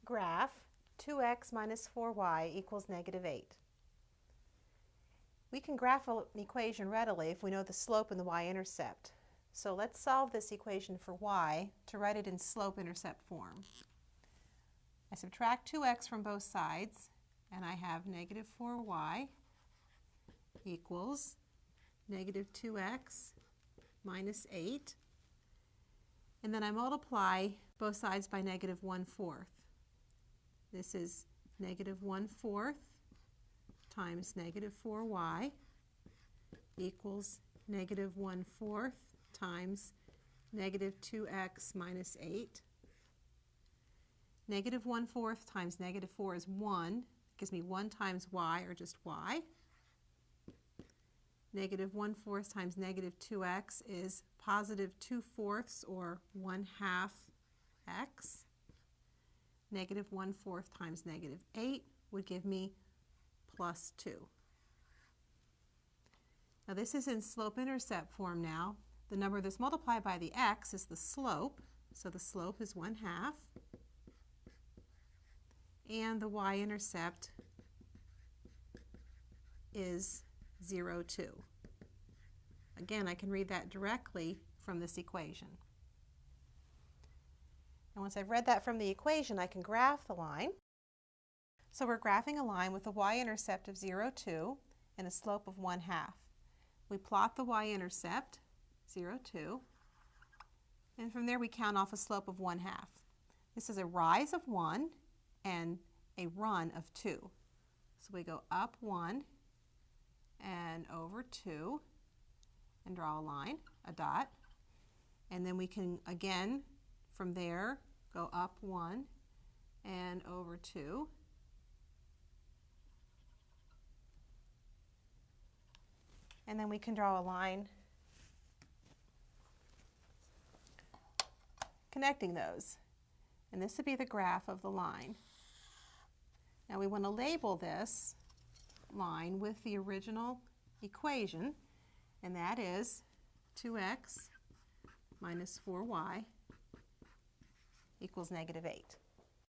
graph 2x minus 4y equals negative 8. We can graph an equation readily if we know the slope and the y-intercept. So let's solve this equation for y to write it in slope-intercept form. I subtract 2x from both sides, and I have negative 4y equals negative 2x minus 8. And then I multiply both sides by negative 1/4. This is negative 1/4 times negative 4y equals negative 1/4 times negative 2x minus 8. Negative 1/4 times negative 4 is 1. It gives me 1 times y, or just y. Negative 1/4 times negative 2x is positive 2/4, or 1/2 x. Negative 1/4 times negative 8 would give me plus 2. Now this is in slope-intercept form now. The number that's multiplied by the x is the slope, so the slope is 1/2. And the y-intercept is 0, 2. Again, I can read that directly from this equation. And once I've read that from the equation, I can graph the line. So we're graphing a line with a y-intercept of 0, 2 and a slope of 1/2. We plot the y-intercept, 0, 2, and from there we count off a slope of 1/2. This is a rise of 1 and a run of 2. So we go up 1 and over 2 and draw a line, a dot, and then we can again from there go up 1 and over 2 and then we can draw a line connecting those, and this would be the graph of the line. Now we want to label this line with the original equation, and that is 2x minus 4y equals negative 8.